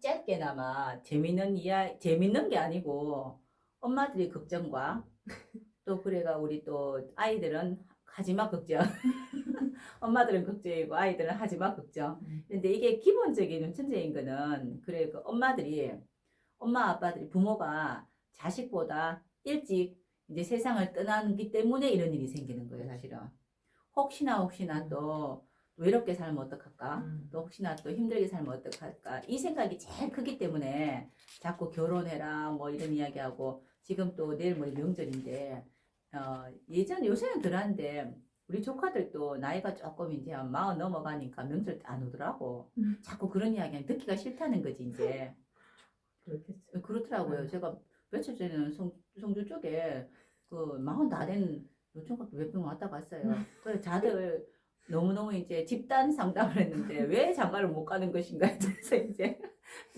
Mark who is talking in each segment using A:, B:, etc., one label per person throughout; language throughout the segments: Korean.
A: 짧게나마 재밌는 게 아니고 엄마들이 걱정과 또 그래가 우리 또 아이들은 하지마 걱정. 엄마들은 걱정이고 아이들은 하지마 걱정. 근데 이게 기본적인 천재인 거는 그래 그 엄마 아빠들이 부모가 자식보다 일찍 이제 세상을 떠나기 때문에 이런 일이 생기는 거예요, 사실은. 혹시나 또 외롭게 살면 어떡할까? 또 혹시나 또 힘들게 살면 어떡할까? 이 생각이 제일 크기 때문에 자꾸 결혼해라 뭐 이런 이야기하고 지금 또 내일 모레 명절인데 요새는 덜한데 우리 조카들도 나이가 조금 이제 40 넘어가니까 명절 때 안 오더라고. 자꾸 그런 이야기는 듣기가 싫다는 거지 이제.
B: 그렇겠죠.
A: 그렇더라고요. 제가 며칠 전에는 성주 쪽에 그 40 다 된 요청각도 몇 명 왔다 갔어요. 그래서 다들 너무너무 이제 집단 상담을 했는데 왜 장가를 못 가는 것인가 해서 이제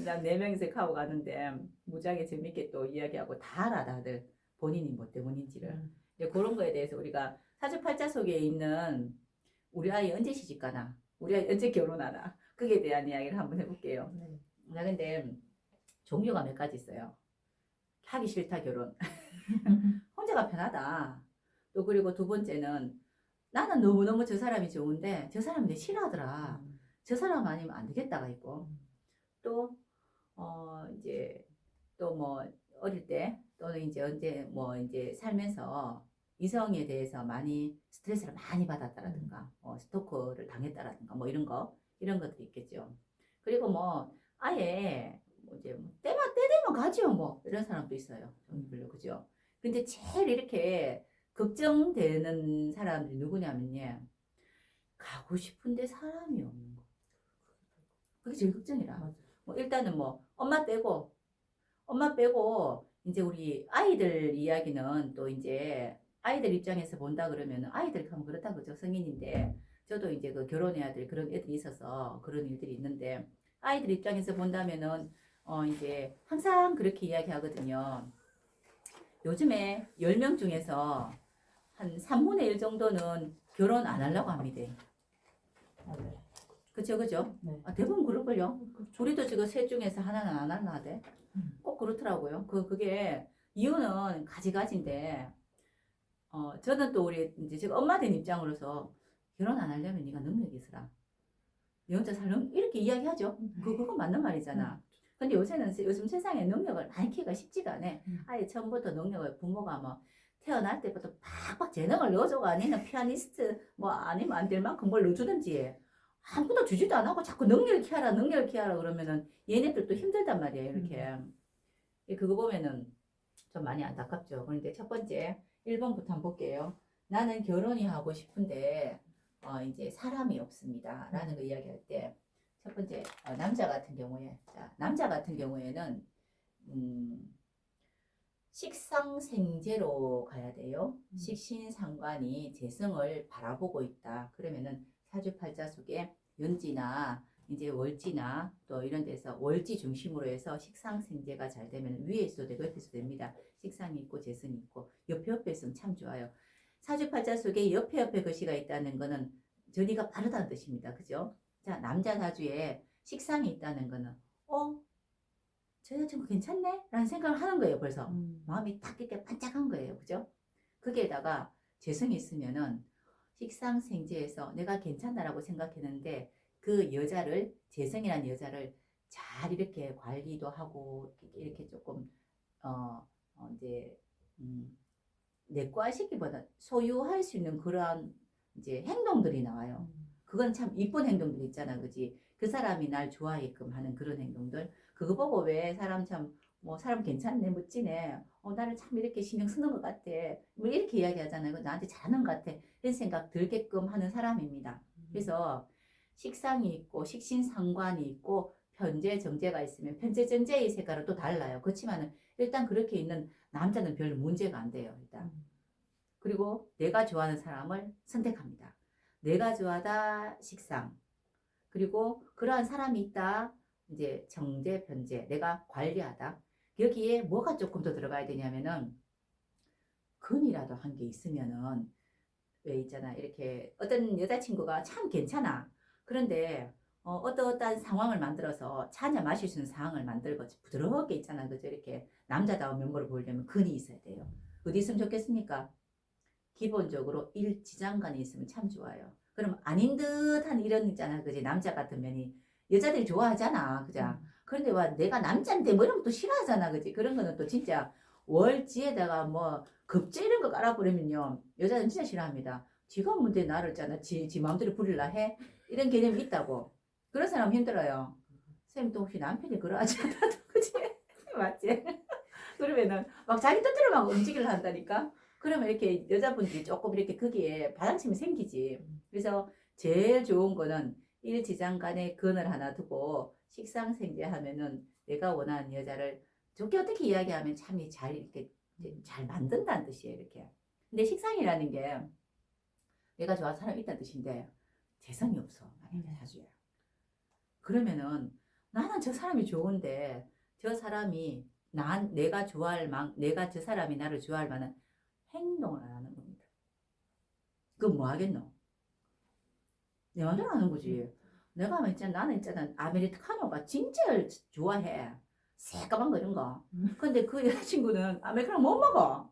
A: 난 4명이서 하고 가는데 무지하게 재밌게 또 이야기하고 다 알아 다들 본인이 뭐 때문인지를. 이제 그런 거에 대해서 우리가 사주팔자 속에 있는 우리 아이 언제 시집가나 우리 아이 언제 결혼하나 그게 대한 이야기를 한번 해볼게요.
B: 네.
A: 나 근데 종류가 몇 가지 있어요. 하기 싫다 결혼. 혼자가 편하다. 또 그리고 두 번째는 나는 너무너무 저 사람이 좋은데 저 사람이 내 싫어하더라. 저 사람 아니면 안 되겠다가 있고 또 이제 또 뭐 어릴 때 또는 이제 언제 뭐 이제 살면서 이성에 대해서 많이 스트레스를 많이 받았다라든가 스토커를 당했다라든가 뭐 이런 것들이 있겠죠. 그리고 뭐 아예 뭐 이제 뭐 때 되면 가죠 뭐 이런 사람도 있어요. 별로 그죠. 근데 제일 이렇게 걱정되는 사람들이 누구냐면요. 가고 싶은데 사람이 없는 거. 그게 제일 걱정이라. 뭐 일단은 뭐 엄마 빼고 이제 우리 아이들 이야기는 또 이제 아이들 입장에서 본다 그러면 아이들 하면 그렇다 그죠 성인인데 저도 이제 그 결혼해야 될 그런 애들이 있어서 그런 일들이 있는데 아이들 입장에서 본다면은 이제 항상 그렇게 이야기하거든요. 요즘에 10명 중에서 한 3분의 1 정도는 결혼 안 하려고 합니다.
B: 맞아요.
A: 그죠?
B: 네.
A: 대부분 그럴걸요. 우리도 지금 셋 중에서 하나는 안 할라 하대. 꼭 그렇더라고요. 그게 이유는 가지가지인데, 저는 또 우리 이제 제가 엄마 된 입장으로서 결혼 안 하려면 네가 능력이 있으라. 네 혼자 살는 이렇게 이야기하죠. 그거 맞는 말이잖아. 근데 요즘 세상에 능력을 많이 키기가 쉽지가 않아. 아예 처음부터 능력을 부모가 뭐 태어날 때부터 팍팍 재능을 넣어줘가 아니면 피아니스트 뭐 아니면 안 될 만큼 뭘 넣어주든지 아무것도 주지도 안 하고 자꾸 능력을 키워라 그러면은 얘네들도 힘들단 말이에요. 이렇게. 그거 보면은 좀 많이 안타깝죠. 그런데 첫 번째 1번부터 한번 볼게요. 나는 결혼이 하고 싶은데 이제 사람이 없습니다. 라는 거 이야기할 때 첫 번째 남자 같은 경우에 남자 같은 경우에는 식상생재로 가야 돼요. 식신상관이 재성을 바라보고 있다. 그러면은 사주팔자 속에 연지나 이제 월지나 또 이런 데서 월지 중심으로 해서 식상생재가 잘 되면 위에 있어도 되고 옆에 있어도 됩니다. 식상이 있고 재성이 있고 옆에 있으면 참 좋아요. 사주팔자 속에 옆에 글씨가 있다는 거는 전이가 바르다는 뜻입니다. 그죠? 자, 남자 사주에 식상이 있다는 거는 저 여자친구 괜찮네? 라는 생각을 하는 거예요. 벌써 마음이 딱 이렇게 반짝한 거예요. 그죠? 거기에다가 재성이 있으면은 식상생재에서 내가 괜찮다라고 생각했는데 그 여자를 재성이라는 여자를 잘 이렇게 관리도 하고 이렇게 조금 이제 내과시기보다 소유할 수 있는 그러한 이제 행동들이 나와요. 그건 참 이쁜 행동들 있잖아, 그지? 그 사람이 날 좋아하게끔 하는 그런 행동들. 그거 보고 왜 사람 뭐 사람 괜찮네, 멋지네. 나를 참 이렇게 신경 쓰는 것 같아. 뭐 이렇게 이야기하잖아요. 나한테 잘하는 것 같아. 이런 생각 들게끔 하는 사람입니다. 그래서 식상이 있고 식신상관이 있고 편재 정제가 있으면 편재 정제의 색깔은 또 달라요. 그렇지만은 일단 그렇게 있는 남자는 별 문제가 안 돼요. 일단. 그리고 내가 좋아하는 사람을 선택합니다. 내가 좋아하다 식상. 그리고 그러한 사람이 있다. 이제 정제, 편제. 내가 관리하다. 여기에 뭐가 조금 더 들어가야 되냐면은 근이라도 한 게 있으면은 왜 있잖아. 이렇게 어떤 여자친구가 참 괜찮아. 그런데 어떠한 상황을 만들어서 차 한잔 마실 수 있는 상황을 만들고 부드럽게 있잖아. 그죠? 이렇게 남자다운 면모를 보이려면 근이 있어야 돼요. 어디 있으면 좋겠습니까? 기본적으로 일지장간에 있으면 참 좋아요. 그럼 아닌 듯한 이런 있잖아. 그지? 남자 같은 면이 여자들이 좋아하잖아. 그죠? 그런데 와 내가 남자인데 뭐 이런 것도 싫어하잖아. 그지? 그런 거는 또 진짜 월지에다가 뭐 급제 이런 거 깔아버리면요. 여자는 진짜 싫어합니다. 지가 뭔데 나를 있잖아. 지 마음대로 부릴라 해? 이런 개념이 있다고. 그런 사람 힘들어요. 쌤도 혹시 남편이 그러하지 않아도 그지? 맞지? 그러면은 막 자기 뜻대로 막 움직이려 한다니까? 그러면 이렇게 여자분들이 조금 이렇게 거기에 바람침이 생기지. 그래서 제일 좋은 거는 일지장 간에 근을 하나 두고 식상생제 하면은 내가 원하는 여자를 좋게 어떻게 이야기하면 참이 잘 이렇게 잘 만든다는 뜻이에요, 이렇게. 근데 식상이라는 게 내가 좋아하는 사람이 있다는 뜻인데 재성이 없어, 만약에 사주에. 그러면은 나는 저 사람이 좋은데 저 사람이 내가 저 사람이 나를 좋아할 만한 행동을 안 하는 겁니다. 그건 뭐 하겠노? 내 마음대로 하는 거지. 내가 하면 있잖아, 나는 있잖아, 아메리카노가 진짜 좋아해. 새까만 거 이런 거. 근데 그 여자친구는 아메리카노 못 먹어.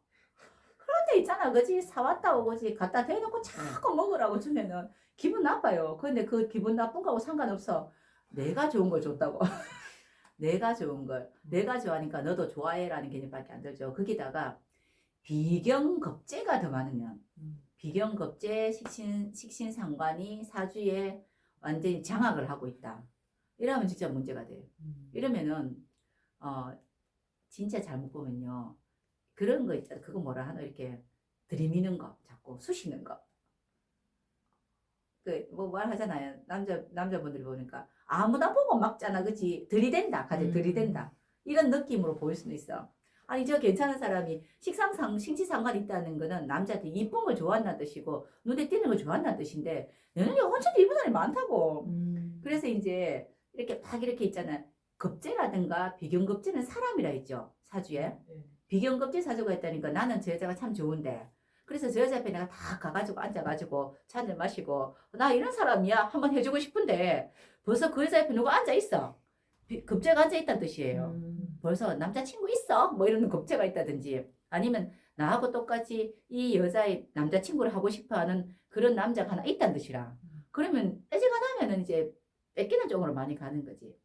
A: 그런데 있잖아, 그지? 사왔다 오고지 갖다 대놓고 자꾸 먹으라고 주면은 기분 나빠요. 근데 그 기분 나쁜 거하고 상관없어. 내가 좋은 걸 줬다고. 내가 좋은 걸. 내가 좋아하니까 너도 좋아해라는 개념밖에 안 들죠. 거기다가 비경겁제가 더 많으면 비경겁제 식신상관이 사주에 완전히 장악을 하고 있다. 이러면 진짜 문제가 돼요. 이러면은 진짜 잘못 보면요. 그런 거 있잖아. 그거 뭐라 하나 이렇게 들이미는 거, 자꾸 쑤시는 거. 뭐 말하잖아요. 남자분들이 보니까 아무나 보고 막잖아, 그치? 들이댄다, 가지 들이댄다. 이런 느낌으로 보일 수도 있어. 아니 저 괜찮은 사람이 신치상관 있다는 거는 남자한테 이쁜 걸 좋아한다는 뜻이고 눈에 띄는 걸 좋아한다는 뜻인데 너는 혼자도 이쁜 사람이 많다고. 그래서 이제 이렇게 막 이렇게 있잖아. 급제라든가 비경급제는 사람이라 했죠, 사주에. 비경급제 사주가 있다니까 나는 저 여자가 참 좋은데 그래서 저 여자 앞에 내가 다 가가지고 앉아가지고 차 한잔 마시고 나 이런 사람이야 한번 해주고 싶은데 벌써 그 여자 앞에 누가 앉아있어. 급제가 앉아있다는 뜻이에요. 벌써 남자친구 있어? 뭐 이런 급제가 있다든지 아니면 나하고 똑같이 이 여자의 남자친구를 하고 싶어하는 그런 남자가 하나 있다는 뜻이라. 그러면 애지간하면은 이제 뺏기는 쪽으로 많이 가는 거지.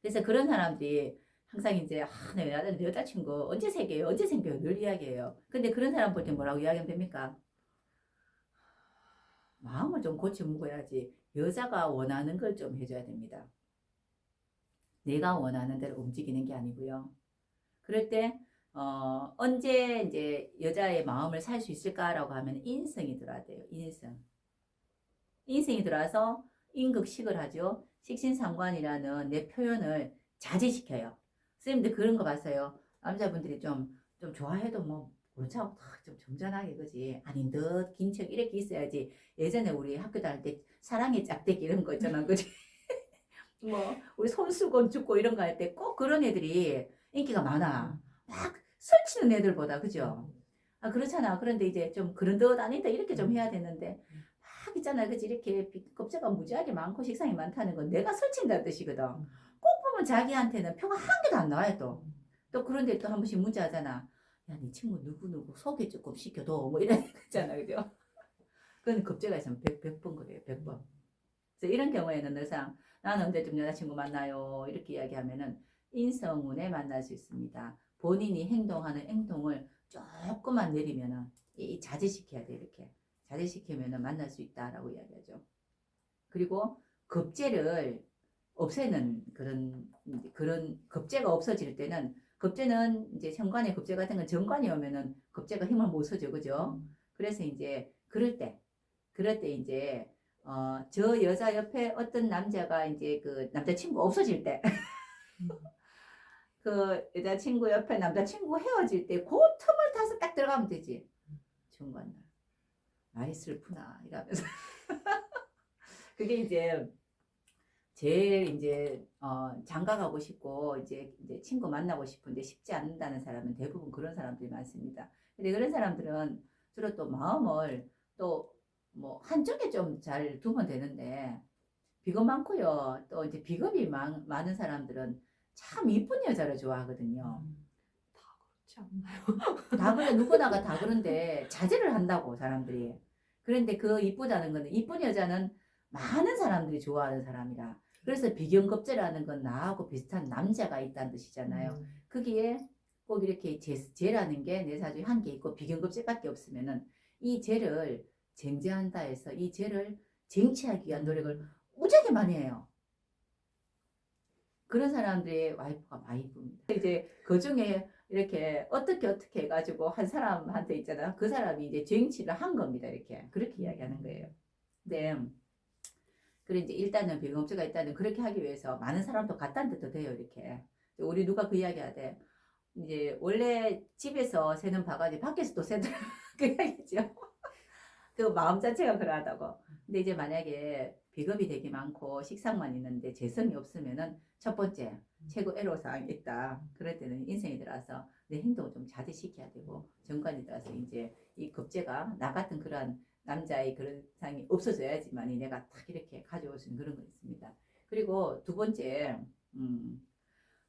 A: 그래서 그런 사람들이 항상 이제 내 여자친구 언제 생겨요? 언제 생겨요? 늘 이야기해요. 근데 그런 사람 볼 때 뭐라고 이야기하면 됩니까? 마음을 좀 고쳐 먹어야지. 여자가 원하는 걸 좀 해줘야 됩니다. 내가 원하는 대로 움직이는 게 아니고요. 그럴 때 언제 이제 여자의 마음을 살 수 있을까라고 하면 인성이 들어야 돼요. 인성이 들어와서 인극식을 하죠. 식신상관이라는 내 표현을 자제시켜요. 선생님들 그런 거 봤어요. 남자분들이 좀 좋아해도 뭐 그렇죠. 좀 점잖하게 그지. 아닌 듯 긴 척 이렇게 있어야지. 예전에 우리 학교 다닐 때 사랑의 짝대기 이런 거 있잖아. 그지. 뭐 우리 손수건 죽고 이런 거 할 때 꼭 그런 애들이 인기가 많아. 막 설치는 애들보다 그죠. 아 그렇잖아. 그런데 이제 좀 그런 듯 아닌 듯 이렇게 좀 해야 되는데 막 있잖아. 그지. 이렇게 겁재가 무지하게 많고 식상이 많다는 건 내가 설친다는 뜻이거든. 꼭 보면 자기한테는 표가 한 개도 안 나와요 또. 또 그런데 또 한 번씩 문자하잖아. 야, 네 친구 누구누구 소개 조금 시켜줘. 뭐 이런 거 있잖아. 그죠? 그건 겁재가 있으면 100번 그래요. 100번. 그래서 이런 경우에는 늘상 나는 언제쯤 여자친구 만나요. 이렇게 이야기하면은 인성운에 만날 수 있습니다. 본인이 행동하는 행동을 조금만 내리면은 자제시켜야 돼. 이렇게. 자제시키면은 만날 수 있다라고 이야기하죠. 그리고 겁재를 없애는 그런 겁재가 없어질 때는 겁재는 이제 현관의 겁재 같은 건 정관이 오면은 겁재가 힘을 못 써줘. 그죠? 그래서 이제 그럴 때 이제 저 여자 옆에 어떤 남자가 이제 그 남자친구 없어질 때 그 여자친구 옆에 남자친구 헤어질 때 그 틈을 타서 딱 들어가면 되지. 정관날 많이 슬프나 이러면서 그게 이제 제일 이제 장가 가고 싶고 이제 친구 만나고 싶은데 쉽지 않는다는 사람은 대부분 그런 사람들이 많습니다. 근데 그런 사람들은 주로 또 마음을 또 뭐 한쪽에 좀 잘 두면 되는데 비겁 많고요. 또 이제 비겁이 많은 사람들은 참 이쁜 여자를 좋아하거든요.
B: 다 그렇지 않나요?
A: 다 그래, 누구나가 다 그런데 자제를 한다고 사람들이. 그런데 그 이쁘다는 거는 이쁜 여자는 많은 사람들이 좋아하는 사람이라. 그래서 비견급제라는 건 나하고 비슷한 남자가 있다는 뜻이잖아요. 거기에 꼭 이렇게 죄라는 게 내 사주에 한 개 있고 비견급제밖에 없으면은 이 죄를 쟁제한다 해서 이 죄를 쟁취하기 위한 노력을 무지하게 많이 해요. 그런 사람들의 와이프가 많이 이쁩니다. 이제 그 중에 이렇게 어떻게 해가지고 한 사람한테 있잖아. 그 사람이 이제 쟁취를 한 겁니다. 이렇게 그렇게 이야기하는 거예요. 근데 그래 이제 일단은 비공업체가 있다는 그렇게 하기 위해서 많은 사람도 갖다는 뜻도 돼요. 이렇게 우리 누가 그 이야기 하대. 이제 원래 집에서 새는 바가지 밖에서도 새더라 그 이야기죠. 그 마음 자체가 그러하다고. 근데 이제 만약에 비겁이 되게 많고 식상만 있는데 재성이 없으면은 첫 번째 최고 애로사항이 있다. 그럴 때는 인생에 들어서 내 행동을 좀 자제시켜야 되고 정관에 들어서 이제 이 급제가 나 같은 그런 남자의 그런 상이 없어져야지만이 내가 딱 이렇게 가져올 수 있는 그런 거 있습니다. 그리고 두 번째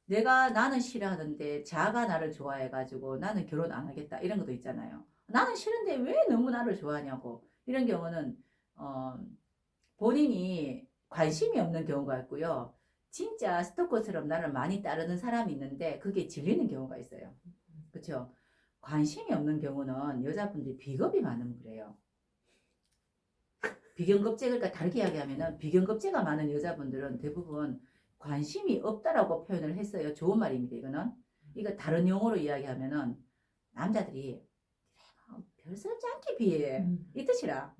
A: 나는 싫어하는데 자가 나를 좋아해가지고 나는 결혼 안 하겠다 이런 것도 있잖아요. 나는 싫은데 왜 너무 나를 좋아하냐고 이런 경우는 본인이 관심이 없는 경우가 있고요. 진짜 스토커처럼 나를 많이 따르는 사람이 있는데 그게 질리는 경우가 있어요. 그렇죠? 관심이 없는 경우는 여자분들이 비겁이 많으면 그래요. 비견급제 그러니까 다르게 이야기하면은 비견급제가 많은 여자분들은 대부분 관심이 없다라고 표현을 했어요. 좋은 말입니다. 이거는 이거 다른 용어로 이야기하면은 남자들이 별스럽지 않게 비해 이 뜻이라.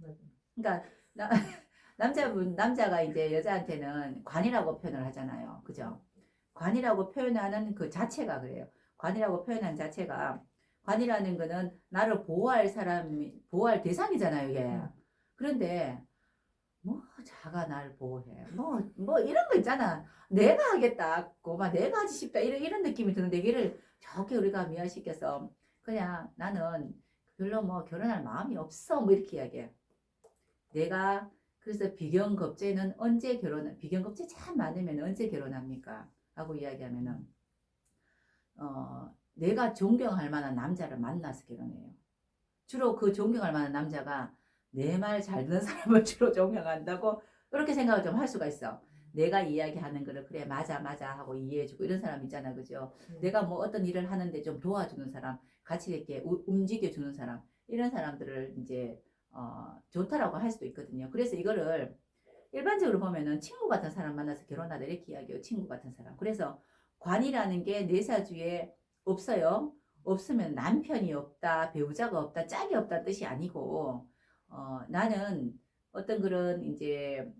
A: 그러니까 남자가 이제 여자한테는 관이라고 표현을 하잖아요. 그죠? 관이라고 표현하는 그 자체가 그래요. 관이라고 표현한 자체가 관이라는 거는 나를 보호할 대상이잖아요, 이게. 그런데 뭐 자가 날 보호해. 뭐 이런 거 있잖아. 내가 하겠다. 고마 내가 하지 싶다. 이런 느낌이 드는데 이를 저렇게 우리가 미화시켜서 그냥 나는 별로 뭐 결혼할 마음이 없어. 뭐 이렇게 이야기해. 그래서 비견급제는 비견급제 참 많으면 언제 결혼합니까? 하고 이야기하면은, 내가 존경할 만한 남자를 만나서 결혼해요. 주로 그 존경할 만한 남자가 내 말 잘 듣는 사람을 주로 존경한다고 그렇게 생각을 좀 할 수가 있어. 내가 이야기하는 거를 그래 맞아 하고 이해해주고 이런 사람 있잖아. 그죠? 내가 뭐 어떤 일을 하는데 좀 도와주는 사람, 같이 이렇게 움직여주는 사람 이런 사람들을 이제 좋다라고 할 수도 있거든요. 그래서 이거를 일반적으로 보면은 친구 같은 사람 만나서 결혼하다 이렇게 이야기해요. 친구 같은 사람. 그래서 관이라는 게 내 사주에 없어요. 없으면 남편이 없다, 배우자가 없다, 짝이 없다는 뜻이 아니고 나는 어떤 그런 이제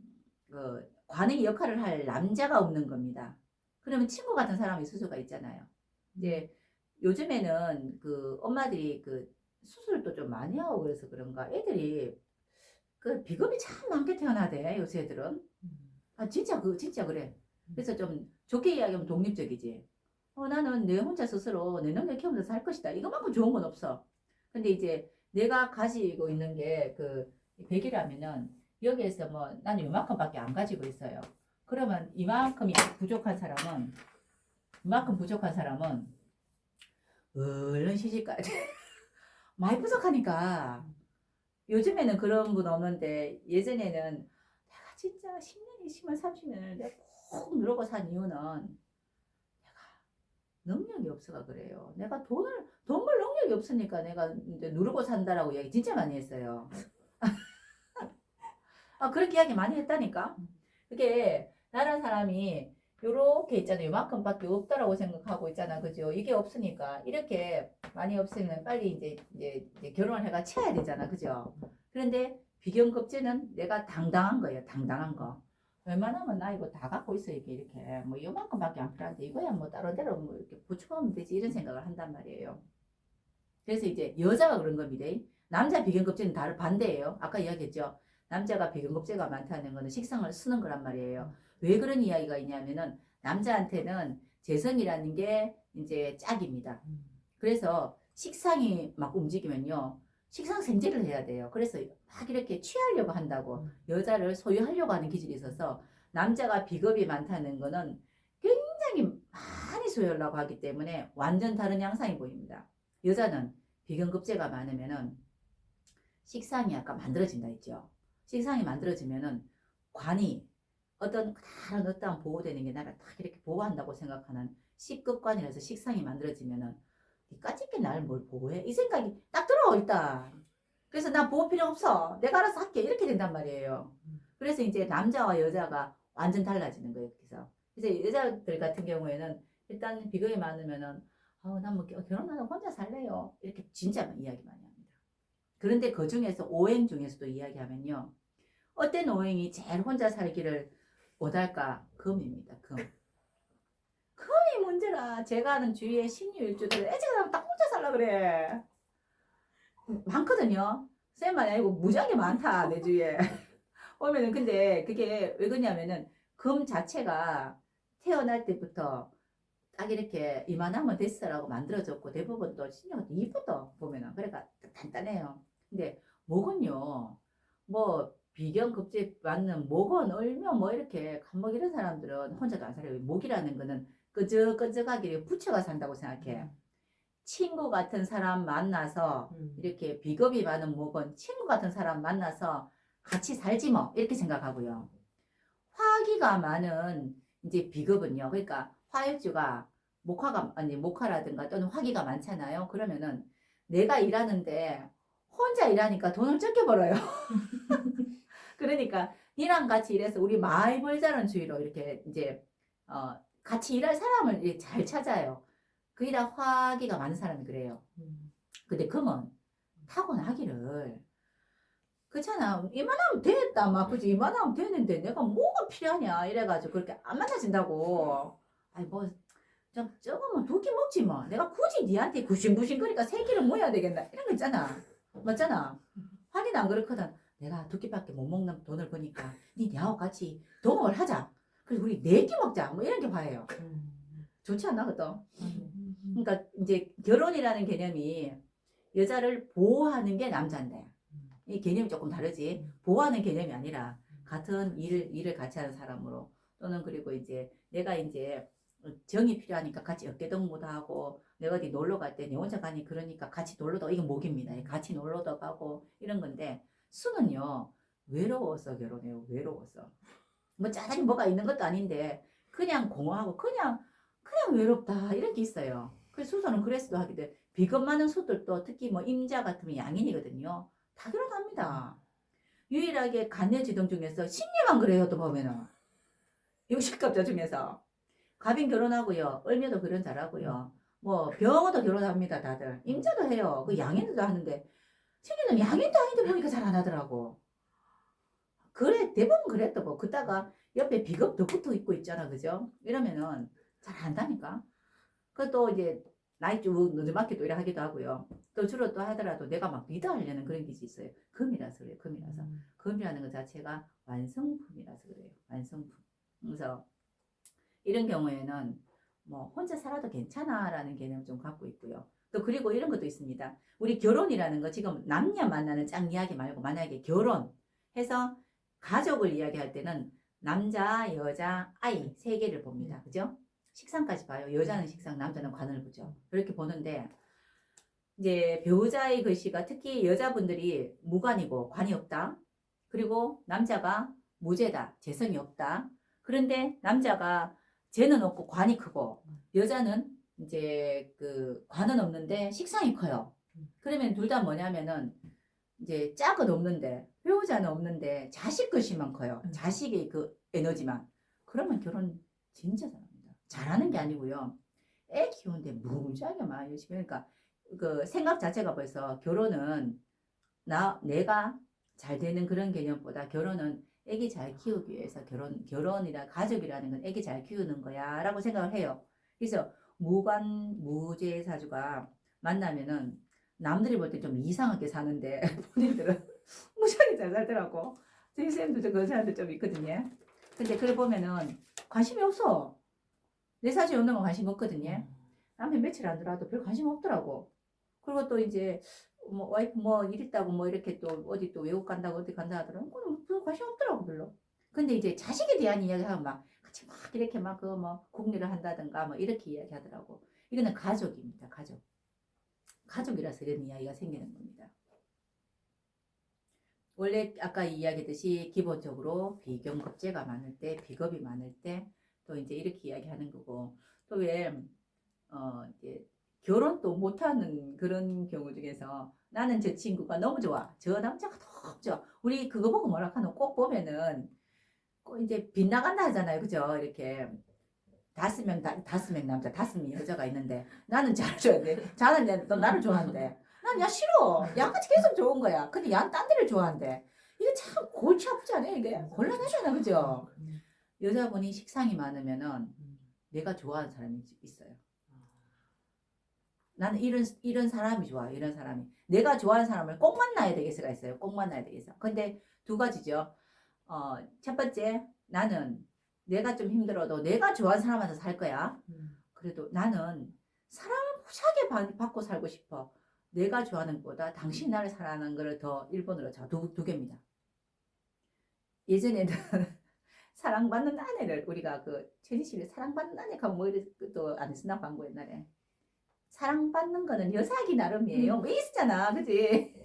A: 관의 역할을 할 남자가 없는 겁니다. 그러면 친구 같은 사람이 있을 수가 있잖아요. 이제 요즘에는 그 엄마들이 그 수술도 좀 많이 하고 그래서 그런가 애들이 그 비겁이 참 많게 태어나대 요새 애들은. 아 진짜 그래. 그래서 좀 좋게 이야기하면 독립적이지. 나는 내 혼자 스스로 내 능력 키우면서 살 것이다. 이거만큼 좋은 건 없어. 근데 이제 내가 가지고 있는 게 그 100이라면은 여기에서 뭐 나는 이만큼밖에 안 가지고 있어요. 그러면 이만큼 부족한 사람은 얼른 시집 가야 돼. 많이 부족하니까. 요즘에는 그런 분 없는데 예전에는 내가 진짜 10년, 20년, 30년을 내가 꼭 누르고 산 이유는 내가 능력이 없어가 그래요. 내가 돈 벌 능력이 없으니까 내가 이제 누르고 산다라고 이야기 진짜 많이 했어요. 그렇게 이야기 많이 했다니까. 그게 다른 사람이 요렇게 있잖아요. 요만큼밖에 없다라고 생각하고 있잖아. 그죠? 이게 없으니까 이렇게 많이 없으면 빨리 이제 결혼을 해가 채야 되잖아. 그죠? 그런데 비견급제는 내가 당당한 거예요. 당당한 거. 웬만하면 나 이거 다 갖고 있어. 이렇게 뭐 요만큼밖에 안 필요한데 이거야 뭐 따로대로 뭐 이렇게 보충하면 되지 이런 생각을 한단 말이에요. 그래서 이제 여자가 그런 겁니다. 남자 비견급제는 다른 반대예요. 아까 이야기했죠. 남자가 비견급제가 많다는 거는 식상을 쓰는 거란 말이에요. 왜 그런 이야기가 있냐면은 남자한테는 재성이라는 게 이제 짝입니다. 그래서 식상이 막 움직이면요. 식상 생제를 해야 돼요. 그래서 막 이렇게 취하려고 한다고 여자를 소유하려고 하는 기질이 있어서 남자가 비겁이 많다는 거는 굉장히 많이 수혈하고 하기 때문에 완전 다른 양상이 보입니다. 여자는 비근급제가 많으면은 식상이 약간 만들어진다 했죠. 식상이 만들어지면은 관이 어떤 다른 어떠한 보호되는 게 나를 딱 이렇게 보호한다고 생각하는 식급관이라서 식상이 만들어지면은 니까짓게 나를 뭘 보호해? 이 생각이 딱 들어 일단. 그래서 나 보호 필요 없어. 내가 알아서 할게. 이렇게 된단 말이에요. 그래서 이제 남자와 여자가 완전 달라지는 거예요. 그래서 여자들 같은 경우에는 일단 비거이 많으면은 난뭐 결혼하면 혼자 살래요. 이렇게 진짜 이야기 많이 합니다. 그런데 그 중에서 오행 중에서도 이야기하면요. 어떤 오행이 제일 혼자 살기를 못할까? 금입니다. 금. 금이 문제라. 제가 아는 주위에 신유일주들 애지가 다 혼자 살라 그래. 많거든요. 쌤만이 아니고 무지하게 많다 내 주위에. 오면은 근데 그게 왜 그러냐면은 금 자체가 태어날 때부터 딱 이렇게 이만하면 됐어라고 만들어졌고 대부분 또 신녀가 이쁘다 보면은 그러니까 간단해요. 근데 목은요 뭐 비경급제 맞는 목은 얼면 뭐 이렇게 간목 이런 사람들은 혼자도 안 살아요. 목이라는 거는 끄적끄적하게 부처가 산다고 생각해. 친구 같은 사람 만나서 이렇게 비겁이 많은 목은 친구 같은 사람 만나서 같이 살지 뭐 이렇게 생각하고요. 화기가 많은 이제 비겁은요. 그러니까 화일주가 목화라든가 또는 화기가 많잖아요. 그러면은 내가 일하는데 혼자 일하니까 돈을 적게 벌어요. 그러니까 니랑 같이 일해서 우리 많이 벌자는 주의로 이렇게 이제 같이 일할 사람을 이렇게 잘 찾아요. 거기다 화기가 많은 사람이 그래요. 근데 금은 타고나기를 그렇잖아. 이만하면 됐다. 막, 그지? 이만하면 되는데 내가 뭐가 필요하냐. 이래가지고 그렇게 안 만나진다고. 아이, 뭐, 저거면 두 끼 먹지 뭐. 내가 굳이 니한테 구신구신 거리까 세 끼를 모여야 되겠나. 이런 거 있잖아. 맞잖아. 확인 안 그렇거든. 내가 두 끼밖에 못 먹는 돈을 버니까 니 내하고 같이 동업을 하자. 그래서 우리 네 끼 먹자. 뭐 이런 게 봐요. 좋지 않나, 그것도? 그러니까 이제 결혼이라는 개념이 여자를 보호하는 게 남자인데. 이 개념이 조금 다르지. 보호하는 개념이 아니라 같은 일을 같이 하는 사람으로 또는 그리고 이제 내가 이제 정이 필요하니까 같이 어깨동무도 하고 내가 어디 놀러 갈 때 내 혼자 가니 그러니까 같이 놀러도 이건 목입니다. 같이 놀러도 가고 이런 건데 수는요 외로워서 결혼해요. 외로워서 뭐 짜다니 뭐가 있는 것도 아닌데 그냥 공허하고 그냥 외롭다 이런 게 있어요. 그래서 수소는 그래서도 하게 돼. 비겁 많은 수들도 특히 뭐 임자 같으면 양인이거든요. 다 결혼합니다. 유일하게 간여지동 중에서 신녀만 그래요. 또 보면은 60갑자 중에서 갑인 결혼하고요. 을묘도 결혼 잘하고요. 뭐 병어도 결혼합니다. 다들 임자도 해요. 그 양인도 하는데 신녀는 양인도 아닌데 보니까 잘 안 하더라고. 그래 대부분 그랬다 뭐 그다가 옆에 비겁도 붙어 있고 있잖아. 그죠? 이러면은 잘 한다니까. 그것도 이제 나이 쭉 늦지막히 또 이래 하기도 하고요. 또 주로 또 하더라도 내가 막 리드하려는 그런 게 있어요. 금이라서 그래요. 금이라서. 금이라는 것 자체가 완성품이라서 그래요. 완성품. 그래서 이런 경우에는 뭐 혼자 살아도 괜찮아라는 개념을 좀 갖고 있고요. 또 그리고 이런 것도 있습니다. 우리 결혼이라는 거 지금 남녀 만나는 짝 이야기 말고 만약에 결혼해서 가족을 이야기할 때는 남자, 여자, 아이 세 개를 봅니다. 그죠? 식상까지 봐요. 여자는 식상, 남자는 관을 보죠. 이렇게 보는데 이제 배우자의 글씨가 특히 여자분들이 무관이고 관이 없다. 그리고 남자가 무죄다. 재성이 없다. 그런데 남자가 재는 없고 관이 크고 여자는 이제 그 관은 없는데 식상이 커요. 그러면 둘 다 뭐냐면은 이제 짝은 없는데 배우자는 없는데 자식 글씨만 커요. 자식의 그 에너지만. 그러면 결혼 진짜 잘합니다. 잘하는 게 아니고요. 애 키우는데 무지하게 많이 열심히 그러니까 그 생각 자체가 벌써 결혼은 내가 잘 되는 그런 개념보다 결혼은 애기 잘 키우기 위해서 결혼이라 가족이라는 건 애기 잘 키우는 거야라고 생각을 해요. 그래서 무관 무죄 사주가 만나면은 남들이 볼 때 좀 이상하게 사는데 본인들은 무지하게 잘 살더라고. 저희 쌤도 그런 사람들 좀 있거든요. 근데 그걸 보면은 관심이 없어. 내 사주에 없는 건 관심 없거든요. 남편 며칠 안 들어와도 별 관심 없더라고. 그리고 또 이제 뭐 와이프 뭐 일 있다고 뭐 이렇게 또 어디 또 외국 간다고 어디 간다 하더라고. 그건 별 관심 없더라고 별로. 근데 이제 자식에 대한 이야기하면 막 같이 막 이렇게 막 그 뭐 궁리를 한다든가 뭐 이렇게 이야기하더라고. 이거는 가족입니다. 가족. 가족이라서 이런 이야기가 생기는 겁니다. 원래 아까 이야기했듯이 기본적으로 비경급제가 많을 때, 비겁이 많을 때, 또 이제 이렇게 이야기하는 거고, 또 왜, 이제 결혼도 못하는 그런 경우 중에서 나는 저 친구가 너무 좋아. 저 남자가 너무 좋아. 우리 그거 보고 뭐라 하노? 꼭 보면은, 꼭 이제 빗나간다 하잖아요. 그죠? 이렇게. 5명, 5명 남자, 5명 여자가 있는데, 나는 잘 좋아하는데, 너 나를 좋아하는데, 난 야 싫어. 야같이 계속 좋은 거야. 근데 야는 딴 데를 좋아한대. 이게 참 골치 아프지 않아요? 이게 곤란하잖아, 그죠? 여자분이 식상이 많으면은 내가 좋아하는 사람이 있어요. 나는 이런 사람이 좋아. 이런 사람이. 내가 좋아하는 사람을 꼭 만나야 되겠어가 있어요. 꼭 만나야 되겠어. 근데 두 가지죠. 첫 번째, 나는 내가 좀 힘들어도 내가 좋아하는 사람한테 살 거야. 그래도 나는 사랑을 무지하게 받고 살고 싶어. 내가 좋아하는 것보다 당신이 나를 사랑하는 거를 더 1번으로 두 개입니다. 예전에는 사랑받는 아내를 우리가 그 최진실이 사랑받는 아내가 뭐 이래 또안 쓰나 광고 옛날에 사랑받는 거는 여자기 나름이에요. 뭐 있었잖아, 그지?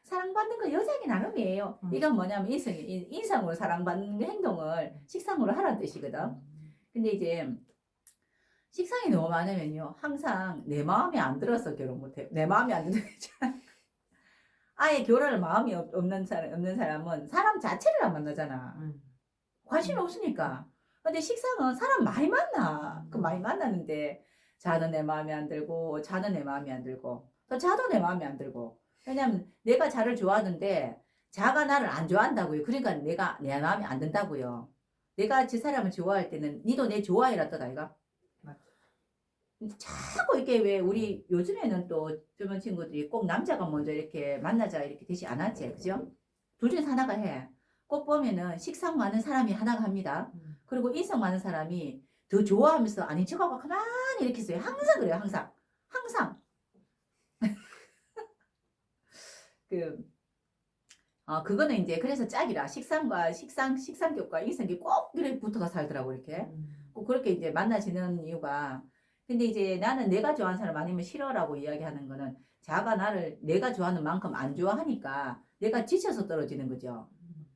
A: 사랑받는 건 여자기 나름이에요. 이건 뭐냐면 인성으로 사랑받는 행동을 식상으로 하라는 뜻이거든. 근데 이제 식상이 너무 많으면요, 항상 내 마음이 안 들어서 결혼 못해요. 내 마음이 안 들어서 아예 결혼할 마음이 없는 사람은 사람 자체를 안 만나잖아. 관심이 없으니까. 근데 식상은 사람 많이 만나. 그 많이 만나는데 자는 내 마음에 안 들고 자는 내 마음에 안 들고 또 자도 내 마음에 안 들고. 왜냐면 내가 자를 좋아하는데 자가 나를 안 좋아한다고요. 그러니까 내가 내 마음에 안 든다고요. 내가 저 사람을 좋아할 때는 니도 내 좋아해라 뜻 아이가? 자꾸 이렇게 왜 우리 요즘에는 또 젊은 친구들이 꼭 남자가 먼저 이렇게 만나자 이렇게 되지 않았지, 그죠? 둘 중에서 하나가 해. 꼭 보면은 식상 많은 사람이 하나가 합니다. 그리고 인성 많은 사람이 더 좋아하면서 아닌 척하고 가만히 이렇게 있어요. 항상 그래요, 항상. 항상. 그거는 이제 그래서 짝이라 식상격과 인성이 꼭 이렇게 붙어가 살더라고, 이렇게. 꼭 그렇게 이제 만나지는 이유가 근데 이제 나는 내가 좋아하는 사람 아니면 싫어라고 이야기하는 거는 자가 나를 내가 좋아하는 만큼 안 좋아하니까 내가 지쳐서 떨어지는 거죠.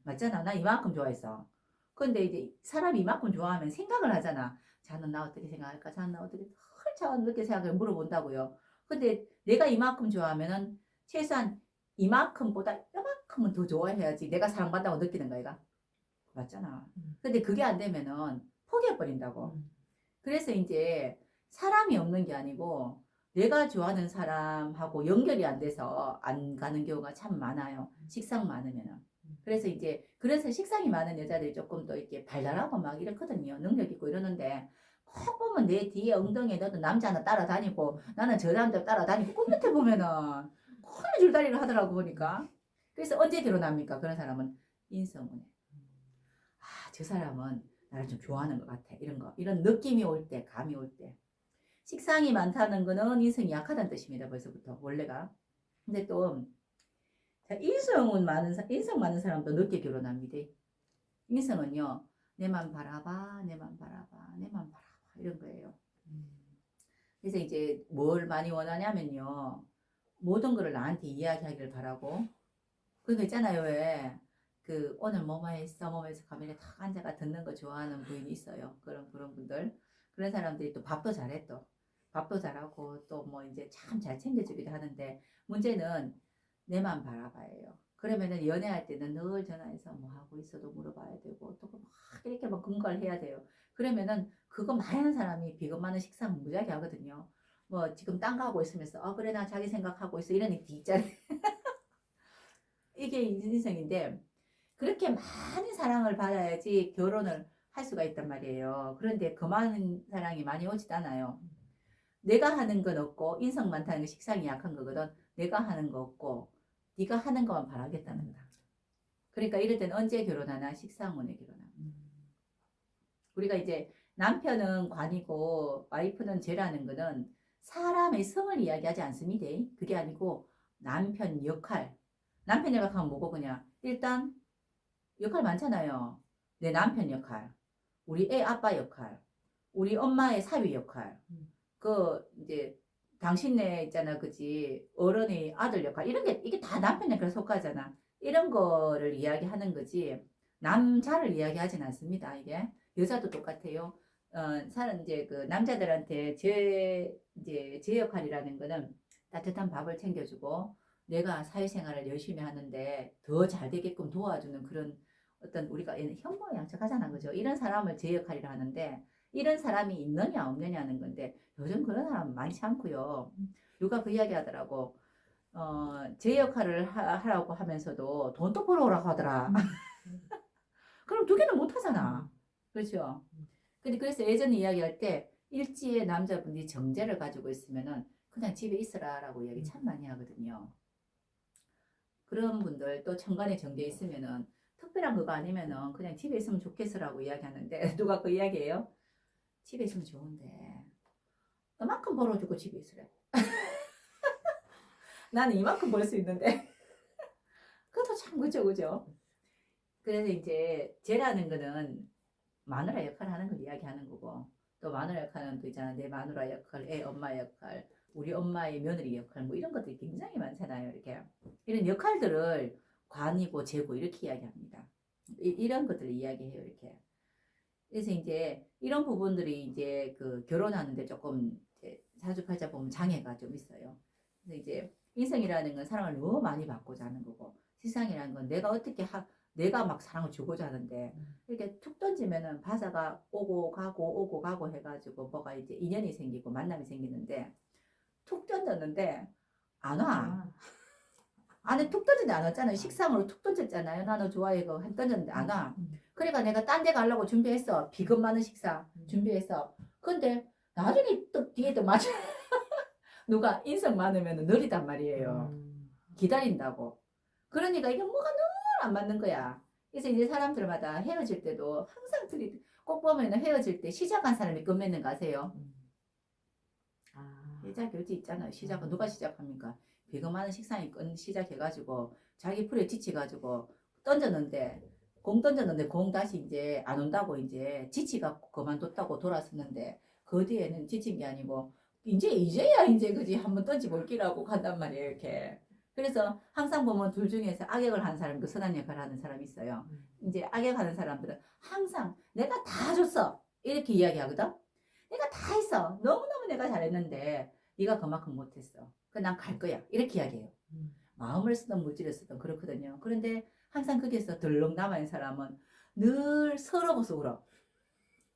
A: 맞잖아. 나 이만큼 좋아했어. 근데 이제 사람이 이만큼 좋아하면 생각을 하잖아. 자는 나 어떻게 생각할까? 자는 나 어떻게 자는 어떻게 생각해? 물어본다고요. 근데 내가 이만큼 좋아하면은 최소한 이만큼보다 이만큼은 더 좋아해야지 내가 사랑받다고 느끼는 거야. 맞잖아. 근데 그게 안 되면은 포기해버린다고. 그래서 이제 사람이 없는 게 아니고 내가 좋아하는 사람하고 연결이 안 돼서 안 가는 경우가 참 많아요. 식상 많으면은. 그래서 식상이 많은 여자들이 조금 더 이렇게 발랄하고 막 이렇거든요. 능력 있고 이러는데 꼭 보면 내 뒤에 엉덩이에 너도 남자 하나 따라다니고 나는 저 남자 따라다니고 그 밑에 보면은 거의 줄다리를 하더라고 보니까. 그래서 언제 결혼합니까? 그런 사람은 인성운에. 저 사람은 나를 좀 좋아하는 것 같아. 이런 거. 이런 느낌이 올 때, 감이 올 때. 식상이 많다는 거는 인성이 약하다는 뜻입니다. 벌써부터. 원래가. 근데 또, 자, 인성 많은 사람도 늦게 결혼합니다. 인성은요, 내만 바라봐, 내만 바라봐, 내만 바라봐. 이런 거예요. 그래서 이제 뭘 많이 원하냐면요. 모든 거를 나한테 이야기하기를 바라고. 그거 있잖아요, 왜. 오늘 뭐뭐 했어, 뭐뭐 했어, 가면에 탁 앉아가 듣는 거 좋아하는 부인이 있어요. 그런 분들. 그런 사람들이 또 밥도 잘해, 또. 밥도 잘하고, 또 뭐 이제 참 잘 챙겨주기도 하는데, 문제는 내만 바라봐요. 그러면은 연애할 때는 늘 전화해서 뭐 하고 있어도 물어봐야 되고, 또 막 이렇게 막 근거를 해야 돼요. 그러면은 그거 많이 하는 사람이 비금 많은 식상 무지하게 하거든요. 뭐 지금 딴 거 하고 있으면서, 그래, 나 자기 생각하고 있어. 이런 얘기 있잖아요. 이게 인생인데, 그렇게 많은 사랑을 받아야지 결혼을 할 수가 있단 말이에요. 그런데 그 많은 사랑이 많이 오지도 않아요. 내가 하는 건 없고 인성 많다는 건 식상이 약한 거거든. 내가 하는 거 없고 네가 하는 것만 바라겠다는 거다. 그러니까 이럴 때는 언제 결혼하나? 식상운에 결혼하나. 우리가 이제 남편은 관이고 와이프는 죄라는 거는 사람의 성을 이야기하지 않습니다. 그게 아니고 남편 역할. 남편 역할은 뭐고 그냥 일단 역할 많잖아요. 내 남편 역할, 우리 애 아빠 역할, 우리 엄마의 사위 역할, 그 이제 당신네 있잖아, 그지? 어른의 아들 역할 이런 게 이게 다 남편 역할에 속하잖아. 이런 거를 이야기하는 거지 남자를 이야기하진 않습니다. 이게 여자도 똑같아요. 사는 이제 그 남자들한테 제 역할이라는 거는 따뜻한 밥을 챙겨주고 내가 사회생활을 열심히 하는데 더 잘 되게끔 도와주는 그런 어떤 우리가 현모양처하잖아, 그죠? 이런 사람을 제 역할이라 하는데 이런 사람이 있느냐 없느냐는 건데 요즘 그런 사람 많지 않고요. 누가 그 이야기 하더라고. 제 역할을 하라고 하면서도 돈도 벌어오라고 하더라. 그럼 두 개는 못 하잖아. 그렇죠? 근데 그래서 예전에 이야기할 때 일지에 남자분이 정제를 가지고 있으면은 그냥 집에 있으라라고 이야기 참 많이 하거든요. 그런 분들 또 천간에 정제 있으면은 특별한 그거 아니면은 그냥 집에 있으면 좋겠어라고 이야기하는데 누가 그 이야기예요? 집에 있으면 좋은데 이만큼 벌어주고 집에 있으래. 나는 이만큼 벌 수 있는데 그것도 참 그죠 그죠. 그래서 이제 제라는 거는 마누라 역할을 하는 걸 이야기하는 거고 또 마누라 역할은 또 있잖아. 내 마누라 역할, 애 엄마 역할, 우리 엄마의 며느리 역할 뭐 이런 것들이 굉장히 많잖아요. 이렇게 이런 역할들을 관이고 재고 이렇게 이야기합니다. 이런 것들을 이야기해요. 이렇게. 그래서 이제 이런 부분들이 이제 그 결혼하는데 조금 이제 사주팔자 보면 장애가 좀 있어요. 그래서 이제 인생이라는 건 사랑을 너무 많이 받고자 하는 거고 세상이라는 건 내가 막 사랑을 주고자 하는데 이렇게 툭 던지면은 바사가 오고 가고 해가지고 뭐가 이제 인연이 생기고 만남이 생기는데 툭 던졌는데 안 와. 안에 툭 던졌는데 안 왔잖아요. 식상으로 툭 던졌잖아요. 나 너 좋아해. 그거 던졌는데 안 와. 그러니까 내가 딴 데 가려고 준비했어. 비금 많은 식사 준비했어. 근데 나중에 또 뒤에 또 맞아. 누가 인성 많으면 느리단 말이에요. 기다린다고. 그러니까 이게 뭐가 너무 안 맞는 거야. 그래서 이제 사람들마다 헤어질 때도 항상 꼭 보면 헤어질 때 시작한 사람이 끝맺는 거 아세요? 여자 교지 있잖아요. 시작은 누가 시작합니까? 비금 많은 식상이 시작해가지고 자기 풀에 지치가지고 던졌는데 공 던졌는데 공 다시 이제 안 온다고 이제 지치갖고 그만뒀다고 돌아섰는데 그 뒤에는 지친 게 아니고 이제야 이제 그지 한번 던지볼기라고 간단 말이에요. 이렇게. 그래서 항상 보면 둘 중에서 악역을 하는 사람, 그 선한 역할을 하는 사람이 있어요. 이제 악역하는 사람들은 항상 내가 다 줬어 이렇게 이야기하거든. 내가 다 했어. 너무너무 내가 잘했는데 네가 그만큼 못했어. 그 난 갈 거야. 이렇게 이야기해요. 마음을 쓰든 물질을 쓰든 그렇거든요. 그런데 항상 거기에서 덜렁 남아있는 사람은 늘 서러워서 울어.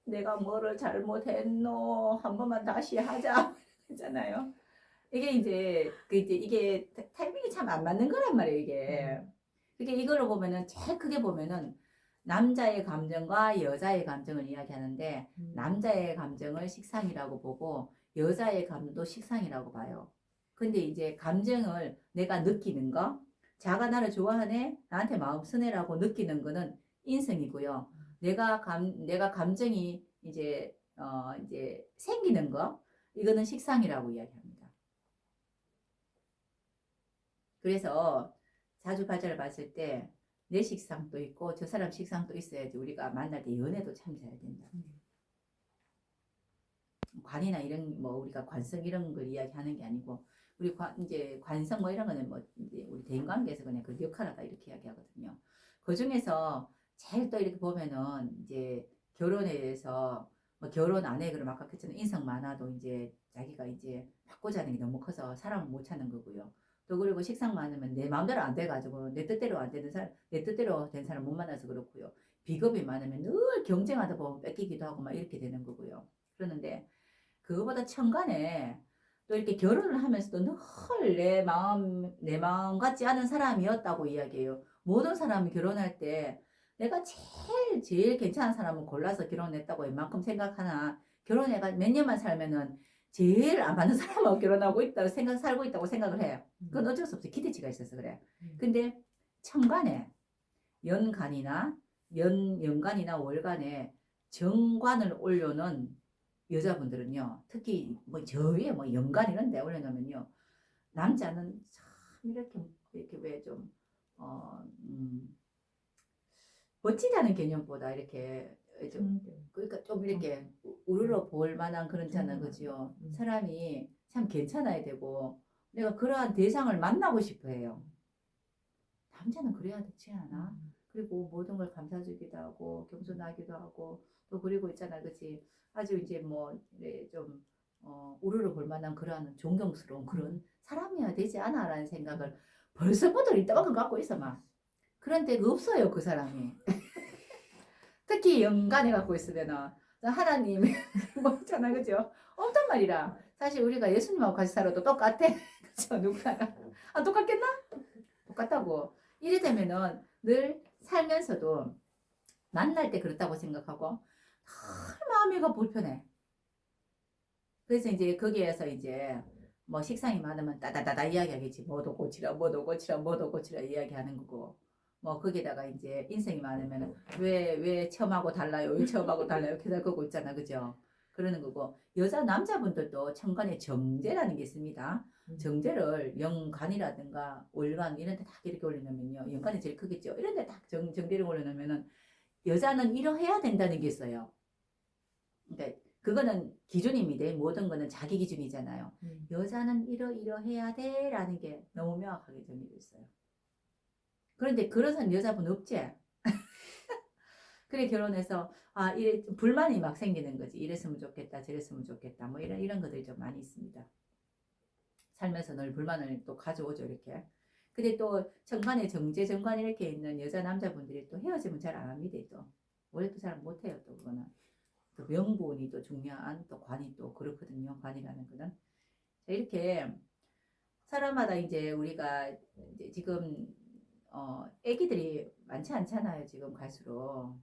A: 내가 뭐를 잘못했노? 한 번만 다시 하자. 했잖아요. 이게 타이밍이 참 안 맞는 거란 말이에요, 이게. 그게 이걸로 보면은 제일 크게 보면은 남자의 감정과 여자의 감정을 이야기하는데 남자의 감정을 식상이라고 보고 여자의 감정도 식상이라고 봐요. 근데 이제 감정을 내가 느끼는 거, 자가 나를 좋아하네, 나한테 마음 쓰네라고 느끼는 거는 인성이고요. 내가 감정이 이제 생기는 거, 이거는 식상이라고 이야기합니다. 그래서 사주팔자를 봤을 때 내 식상도 있고 저 사람 식상도 있어야지 우리가 만날 때 연애도 참 잘 된다. 관이나 이런 뭐 우리가 관성 이런 걸 이야기하는 게 아니고 우리 이제 관성 뭐 이런 거는 뭐 이제 우리 대인 관계에서 그냥 그 역할하다 이렇게 이야기하거든요. 그 중에서 제일 또 이렇게 보면은 이제 결혼에 대해서 뭐 결혼 안 해 그럼 아까 그랬잖아요. 인성 많아도 이제 자기가 이제 바꾸자 하는 게 너무 커서 사람을 못 찾는 거고요. 또 그리고 식상 많으면 내 마음대로 안 돼가지고 내 뜻대로 안 되는 사람, 내 뜻대로 된 사람 못 만나서 그렇고요. 비겁이 많으면 늘 경쟁하다 보면 뺏기기도 하고 막 이렇게 되는 거고요. 그러는데 그거보다 천간에 또 이렇게 결혼을 하면서도 늘 내 마음 같지 않은 사람이었다고 이야기해요. 모든 사람이 결혼할 때 내가 제일 괜찮은 사람을 골라서 결혼했다고 웬만큼 생각하나 결혼해가 몇 년만 살면은 제일 안 맞는 사람하고 결혼하고 있다고 살고 있다고 생각을 해요. 그건 어쩔 수 없어. 기대치가 있어서 그래. 근데 천간에 연간이나 월간에 정관을 올려놓은 여자분들은요, 특히 뭐 저위에 뭐 연간 이런 데 올려놓으면요, 남자는 참 이렇게 왜 좀, 어, 멋지다는 개념보다 이렇게 좀 그러니까 좀 이렇게 우러러 볼 만한 그런 잖아, 그죠? 사람이 참 괜찮아야 되고 내가 그러한 대상을 만나고 싶어 해요. 남자는 그래야 되지 않아? 그리고 모든 걸 감사주기도 하고 겸손하기도 하고 또 그리고 있잖아, 그치? 아주 이제 뭐 이래 좀 우러러 볼 만한 그러한 존경스러운 그런 사람이어야 되지 않아라는 생각을 벌써부터 이따만큼 갖고 있어 막. 그런데 없어요 그 사람이. 특히 연간에 갖고 있으면은 하나님 뭐 있잖아, 그죠? 없단 말이라. 사실 우리가 예수님하고 같이 살아도 똑같아. 그죠? 누구나 똑같겠나? 똑같다고. 이래 되면은 늘 살면서도 만날 때 그렇다고 생각하고 늘 마음이가 불편해. 그래서 이제 거기에서 이제 뭐 식상이 많으면 따다다다 이야기하겠지. 뭐도 고치라, 뭐도 고치라, 뭐도 고치라 이야기하는 거고. 뭐 거기다가 이제 인생이 많으면 왜 처음하고 달라요? 왜 처음하고 달라요? 계속 그거 있잖아, 그죠? 그러는 거고 남자분들도 천간에 정제라는 게 있습니다. 정제를 영간이라든가 월간 이런 데 딱 이렇게 올려놓으면요. 영간이 제일 크겠죠. 이런 데 딱 정제를 올려놓으면은 여자는 이러해야 된다는 게 있어요. 그러니까 그거는 기준입니다. 모든 거는 자기 기준이잖아요. 여자는 이러해야 돼라는 게 너무 명확하게 정해져 있어요. 그런데 그런 여자분 없지? 그래 결혼해서 이래 불만이 막 생기는 거지. 이랬으면 좋겠다, 저랬으면 좋겠다. 뭐 이런 것들이 좀 많이 있습니다. 살면서 늘 불만을 또 가져오죠, 이렇게. 근데 또 정관에 정제 정관 이렇게 있는 여자 남자분들이 또 헤어지면 잘 안 합니다. 또 원래 또 잘 못해요. 또 그거는 또 명분이 또 중요한 또 관이 또 그렇거든요. 관이라는 거는 자, 이렇게 사람마다 이제 우리가 이제 지금 애기들이 많지 않잖아요. 지금 갈수록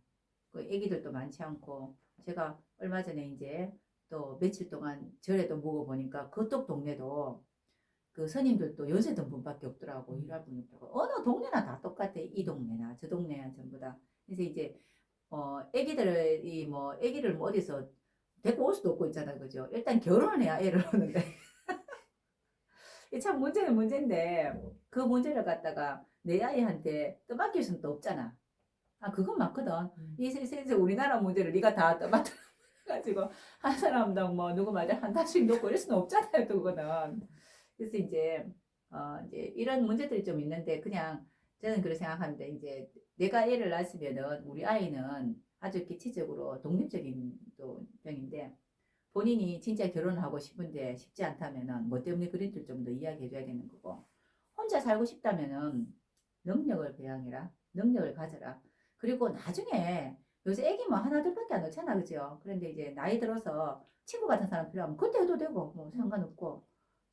A: 그 애기들도 많지 않고 제가 얼마 전에 이제 또 며칠 동안 절에도 묵어보니까 그쪽 동네도 그 스님들도 연세든 분밖에 없더라고. 일할 분이 없더라고. 어느 동네나 다 똑같아. 이 동네나 저 동네나 전부 다. 그래서 이제 애기들이 뭐 애기를 뭐 어디서 데리고 올 수도 없고 있잖아, 그죠? 일단 결혼을 해야 애를 오는데 참 문제는 문제인데 그 문제를 갖다가 내 아이한테 떠맡길 수는 또 없잖아. 그건 맞거든. 이 세세 우리나라 문제를 네가 다 떠맡아 가지고 한 사람당 뭐 누구 말에 한 달씩 놓고 이럴 수는 없잖아요, 또 그거는. 그래서 이제 이런 문제들이 좀 있는데 그냥 저는 그렇게 생각합니다. 이제 내가 애를 낳았으면은 우리 아이는 아주 기치적으로 독립적인 또 병인데 본인이 진짜 결혼을 하고 싶은데 쉽지 않다면은 뭐 때문에 그런지 좀 더 이야기해 줘야 되는 거고 혼자 살고 싶다면은 능력을 배양해라. 능력을 가져라. 그리고 나중에 요새 애기 뭐 하나 둘밖에 안 넣잖아, 그죠? 그런데 이제 나이 들어서 친구 같은 사람 필요하면 그때 해도 되고 뭐 상관없고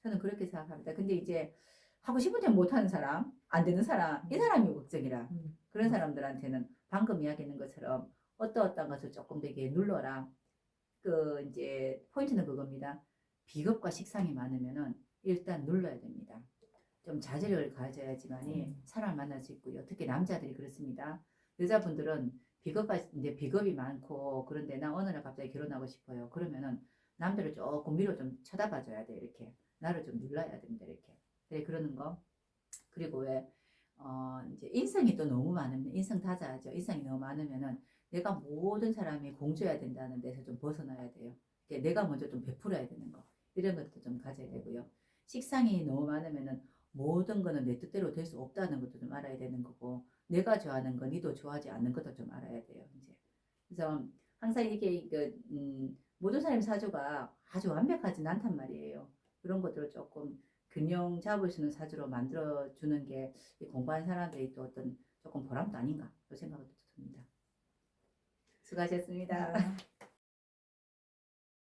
A: 저는 그렇게 생각합니다. 근데 이제 하고 싶은데 못하는 사람, 안 되는 사람, 이 사람이 걱정이라. 그런 사람들한테는 방금 이야기했는 것처럼 어떤 것을 조금 되게 눌러라. 그 이제 포인트는 그겁니다. 비겁과 식상이 많으면은 일단 눌러야 됩니다. 좀 자제를 가져야지만이 사람을 만날 수 있고요. 특히 남자들이 그렇습니다. 여자분들은 비겁이 많고 그런데 나 어느 날 갑자기 결혼하고 싶어요. 그러면은 남들을 조금 위로 좀 쳐다봐 줘야 돼. 이렇게 나를 좀 눌러야 됩니다. 이렇게. 네, 그러는 거. 그리고 왜 이제 인성이 또 너무 많으면 인성 다자죠. 인성이 너무 많으면은 내가 모든 사람이 공주해야 된다는 데서 좀 벗어나야 돼요. 내가 먼저 좀 베풀어야 되는 거. 이런 것도 좀 가져야 되고요. 식상이 너무 많으면은 모든 거는 내 뜻대로 될 수 없다는 것도 좀 알아야 되는 거고 내가 좋아하는 거 니도 좋아하지 않는 것도 좀 알아야 돼요. 이제 그래서 항상 이게 모든 사람의 사주가 아주 완벽하진 않단 말이에요. 그런 것들을 조금 균형 잡을 수 있는 사주로 만들어 주는 게 공부한 사람들이 또 어떤 조금 보람도 아닌가 그 생각도 듭니다. 수고하셨습니다.